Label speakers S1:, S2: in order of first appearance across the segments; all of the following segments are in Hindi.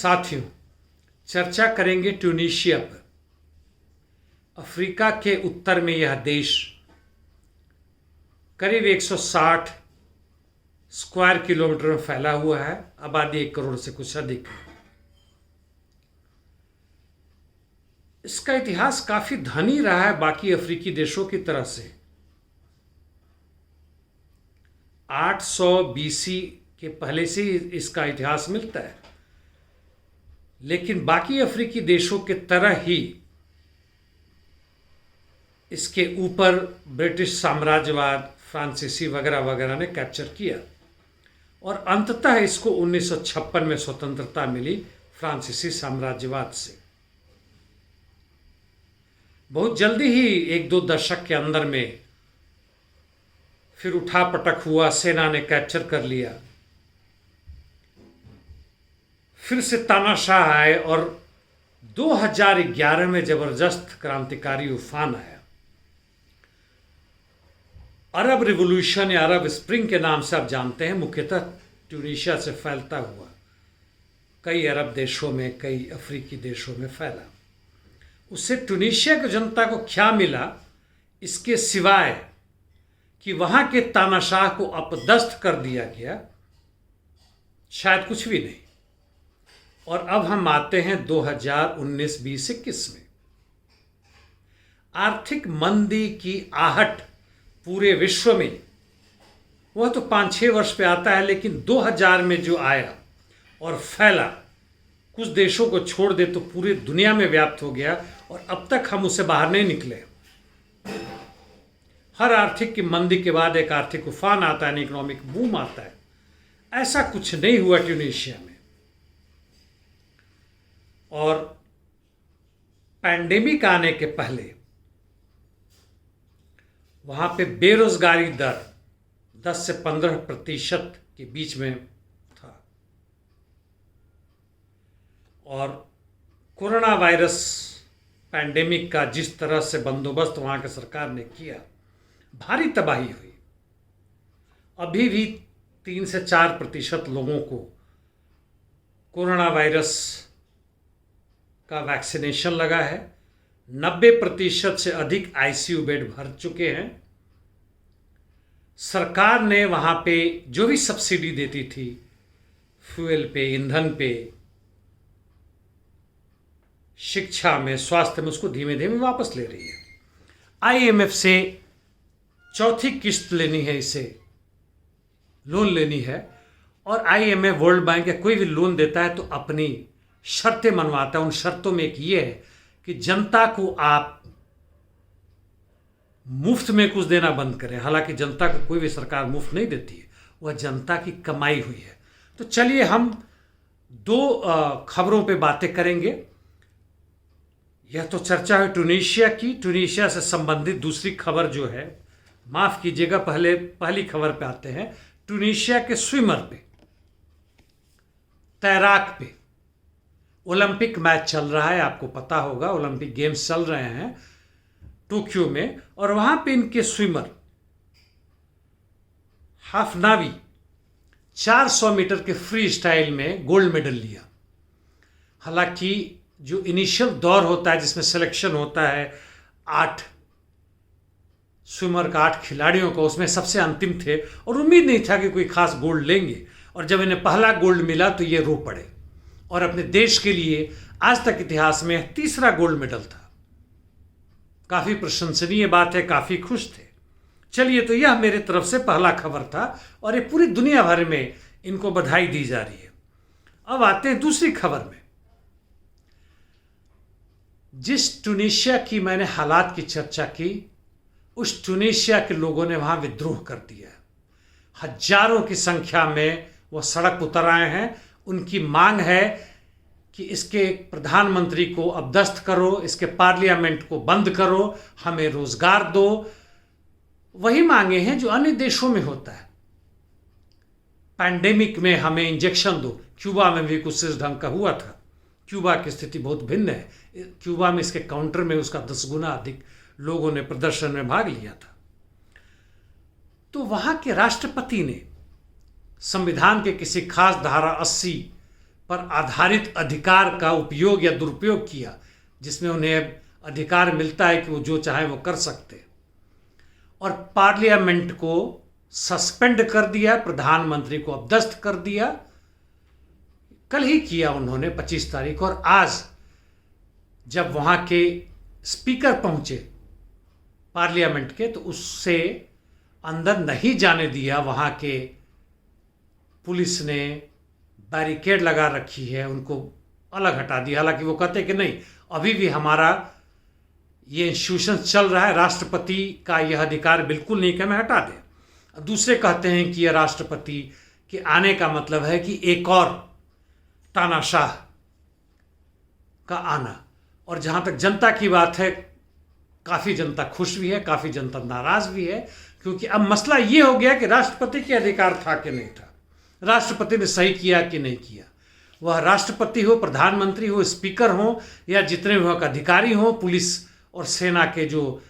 S1: साथियों, चर्चा करेंगे ट्यूनीशिया पर। अफ्रीका के उत्तर में यह देश करीब 160 स्क्वायर किलोमीटर में फैला हुआ है। आबादी 1 करोड़ से कुछ अधिक है। इसका इतिहास काफी धनी रहा है बाकी अफ्रीकी देशों की तरह से। 800 BC के पहले से ही इसका इतिहास मिलता है, लेकिन बाकी अफ्रीकी देशों के तरह ही इसके ऊपर ब्रिटिश साम्राज्यवाद, फ्रांसीसी वगैरह वगैरह ने कैप्चर किया और अंततः इसको 1956 में स्वतंत्रता मिली फ्रांसीसी साम्राज्यवाद से। बहुत जल्दी ही 1-2 दशक के अंदर में फिर उठापटक हुआ, सेना ने कैप्चर कर लिया, फिर से तानाशाह आए और 2011 में जबरदस्त क्रांतिकारी उफान आया। अरब रिवॉल्यूशन या अरब स्प्रिंग के नाम से आप जानते हैं, मुख्यतः ट्यूनीशिया से फैलता हुआ कई अरब देशों में, कई अफ्रीकी देशों में फैला। उससे ट्यूनीशिया की जनता को क्या मिला, इसके सिवाय कि वहां के तानाशाह को अपदस्थ कर दिया गया, शायद कुछ भी नहीं। और अब हम आते हैं 2019-20-21 में। आर्थिक मंदी की आहट पूरे विश्व में, वह तो 5-6 वर्ष पे आता है, लेकिन 2000 में जो आया और फैला, कुछ देशों को छोड़ दे तो पूरी दुनिया में व्याप्त हो गया और अब तक हम उससे बाहर नहीं निकले। हर आर्थिक की मंदी के बाद एक आर्थिक उफान आता है, इकोनॉमिक बूम आता है। ऐसा कुछ नहीं हुआ ट्यूनीशिया में। और पैंडेमिक आने के पहले वहां पे बेरोजगारी दर 10 से 15% के बीच में था। और कोरोना वायरस पैंडेमिक का जिस तरह से बंदोबस्त वहां की सरकार ने किया, भारी तबाही हुई। अभी भी 3 से 4% लोगों को कोरोना वायरस का वैक्सीनेशन लगा है। 90% से अधिक ICU बेड भर चुके हैं। सरकार ने वहां पे जो भी सब्सिडी देती थी, फ्यूल पे, ईंधन पे, शिक्षा में, स्वास्थ्य में, उसको धीमे धीमे वापस ले रही है। IMF से चौथी किस्त लेनी है, इसे लोन लेनी है। और IMF, वर्ल्ड बैंक या कोई भी लोन देता है तो अपनी शर्तें मनवाता है। उन शर्तों में एक ये है कि जनता को आप मुफ्त में कुछ देना बंद करें। हालांकि जनता को कोई भी सरकार मुफ्त नहीं देती है, वह जनता की कमाई हुई है। तो चलिए हम 2 खबरों पे बातें करेंगे। यह तो चर्चा है ट्यूनीशिया की। ट्यूनीशिया से संबंधित दूसरी खबर जो है, माफ कीजिएगा, पहली खबर पे आते हैं। ट्यूनीशिया के स्विमर पे, तैराक पे ओलंपिक मैच चल रहा है। आपको पता होगा, ओलंपिक गेम्स चल रहे हैं टोक्यो में, और वहां पे इनके स्विमर हाफनावी 400 मीटर के फ्री स्टाइल में गोल्ड मेडल लिया। हालांकि जो इनिशियल दौर होता है, जिसमें सिलेक्शन होता है 8 स्विमर का, 8 खिलाड़ियों का, उसमें सबसे अंतिम थे और उम्मीद नहीं था कि कोई खास गोल्ड लेंगे। और जब इन्हें पहला गोल्ड मिला तो ये रो पड़े और अपने देश के लिए आज तक इतिहास में तीसरा गोल्ड मेडल था। काफी प्रशंसनीय बात है, काफी खुश थे। चलिए, तो यह मेरे तरफ से पहला खबर था और ये पूरी दुनिया भर में इनको बधाई दी जा रही है। अब आते हैं दूसरी खबर में। जिस ट्यूनीशिया की मैंने हालात की चर्चा की, उस ट्यूनीशिया के लोगों ने वहां विद्रोह कर दिया। हजारों की संख्या में वो सड़क उतर आए हैं। उनकी मांग है कि इसके प्रधानमंत्री को अपदस्थ करो, इसके पार्लियामेंट को बंद करो, हमें रोजगार दो। वही मांगे हैं जो अन्य देशों में होता है। पैंडेमिक में हमें इंजेक्शन दो। क्यूबा में भी कुछ इस ढंग का हुआ था। क्यूबा की स्थिति बहुत भिन्न है। क्यूबा में इसके काउंटर में उसका 10 गुना अधिक लोगों ने प्रदर्शन में भाग लिया था। तो वहां के राष्ट्रपति ने संविधान के किसी खास धारा 80 पर आधारित अधिकार का उपयोग या दुरुपयोग किया, जिसमें उन्हें अधिकार मिलता है कि वो जो चाहे वो कर सकते, और पार्लियामेंट को सस्पेंड कर दिया, प्रधानमंत्री को अपदस्थ कर दिया। कल ही किया उन्होंने 25 तारीख। और आज जब वहाँ के स्पीकर पहुँचे पार्लियामेंट के, तो उससे अंदर नहीं जाने दिया। वहाँ के पुलिस ने बैरिकेड लगा रखी है, उनको अलग हटा दिया। हालांकि वो कहते कि नहीं, अभी भी हमारा ये इंस्टीट्यूशन चल रहा है, राष्ट्रपति का यह अधिकार बिल्कुल नहीं कि हमें हटा दे। दूसरे कहते हैं कि यह राष्ट्रपति के आने का मतलब है कि एक और तानाशाह का आना। और जहाँ तक जनता की बात है, काफ़ी जनता खुश भी है, काफ़ी जनता नाराज़ भी है, क्योंकि अब मसला ये हो गया कि राष्ट्रपति के अधिकार था कि नहीं था, राष्ट्रपति ने सही किया कि नहीं किया। वह राष्ट्रपति हो, प्रधानमंत्री हो, स्पीकर हो, या जितने वहाँ के अधिकारी हो, पुलिस और सेना के जो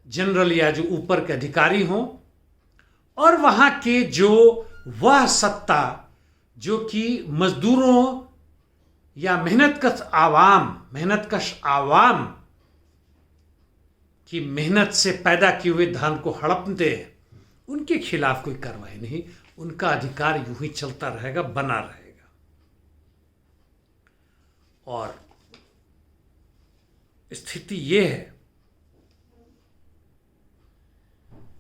S1: जनरल या जो ऊपर के अधिकारी हों, और वहाँ के जो वह सत्ता जो कि मजदूरों या मेहनतकश आवाम की मेहनत से पैदा किए हुए धन को हड़पते हैं, उनके खिलाफ कोई कार्रवाई नहीं। उनका अधिकार यूं ही चलता रहेगा, बना रहेगा। और स्थिति ये है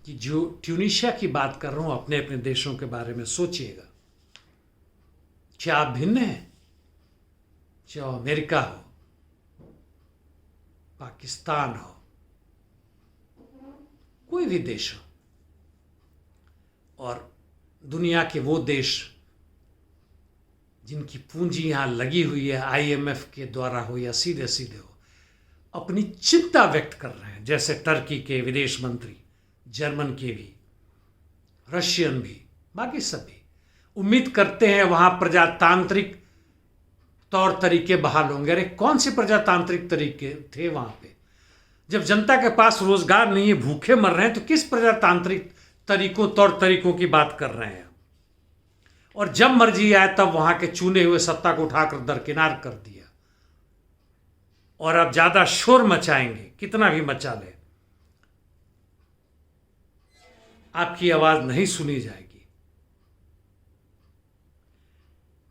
S1: कि जो ट्यूनीशिया की बात कर रहा हूं, अपने अपने देशों के बारे में सोचिएगा। क्या आप भिन्न हैं? चाहे अमेरिका हो, पाकिस्तान हो, कोई भी देश हो, और दुनिया के वो देश जिनकी पूंजी यहाँ लगी हुई है, IMF के द्वारा हो या सीधे सीधे हो, अपनी चिंता व्यक्त कर रहे हैं। जैसे टर्की के विदेश मंत्री, जर्मन के भी, रशियन भी, बाकी सभी उम्मीद करते हैं वहाँ प्रजातांत्रिक तौर तरीके बहाल होंगे। अरे कौन से प्रजातांत्रिक तरीके थे वहाँ पे? जब जनता के पास रोजगार नहीं है, भूखे मर रहे हैं, तो किस प्रजातांत्रिक तरीकों, तौर तरीकों की बात कर रहे हैं? और जब मर्जी आए तब वहां के चुने हुए सत्ता को उठाकर दरकिनार कर दिया। और अब ज्यादा शोर मचाएंगे, कितना भी मचा ले, आपकी आवाज नहीं सुनी जाएगी।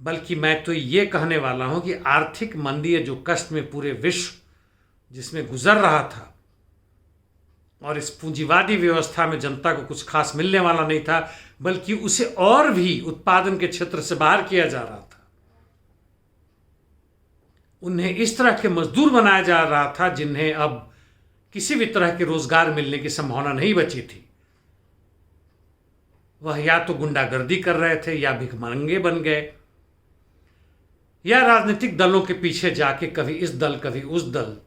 S1: बल्कि मैं तो ये कहने वाला हूं कि आर्थिक मंदी है, जो कष्ट में पूरे विश्व जिसमें गुजर रहा था, और इस पूंजीवादी व्यवस्था में जनता को कुछ खास मिलने वाला नहीं था, बल्कि उसे और भी उत्पादन के क्षेत्र से बाहर किया जा रहा था। उन्हें इस तरह के मजदूर बनाया जा रहा था जिन्हें अब किसी भी तरह के रोजगार मिलने की संभावना नहीं बची थी। वह या तो गुंडागर्दी कर रहे थे, या भिखमंगे बन गए, या राजनीतिक दलों के पीछे जाके कभी इस दल कभी उस दल,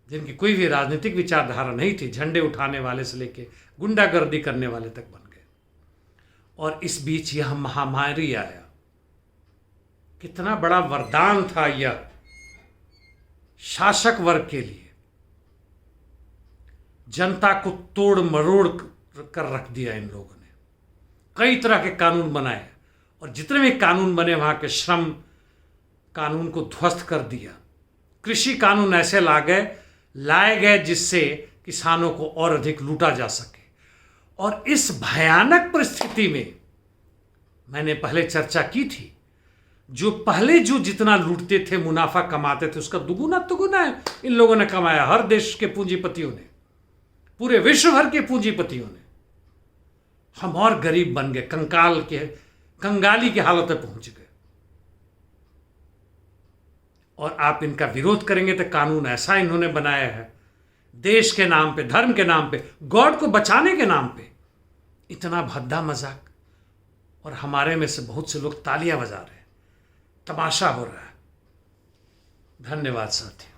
S1: जिनकी कोई भी राजनीतिक विचारधारा नहीं थी, झंडे उठाने वाले से लेके गुंडागर्दी करने वाले तक बन गए। और इस बीच यह महामारी आया। कितना बड़ा वरदान था यह शासक वर्ग के लिए। जनता को तोड़ मरोड़ कर रख दिया इन लोगों ने। कई तरह के कानून बनाए, और जितने भी कानून बने वहां के श्रम कानून को ध्वस्त कर दिया। कृषि कानून ऐसे लाए गए जिससे किसानों को और अधिक लूटा जा सके। और इस भयानक परिस्थिति में मैंने पहले चर्चा की थी, जो पहले जो जितना लूटते थे, मुनाफा कमाते थे, उसका दुगुना तुगुना इन लोगों ने कमाया। हर देश के पूंजीपतियों ने, पूरे विश्व भर के पूंजीपतियों ने। हम और गरीब बन गए, कंगाली की हालत में पहुंच गए। और आप इनका विरोध करेंगे तो कानून ऐसा इन्होंने बनाया है, देश के नाम पे, धर्म के नाम पे, गॉड को बचाने के नाम पे, इतना भद्दा मजाक। और हमारे में से बहुत से लोग तालियां बजा रहे हैं, तमाशा हो रहा है। धन्यवाद साथी।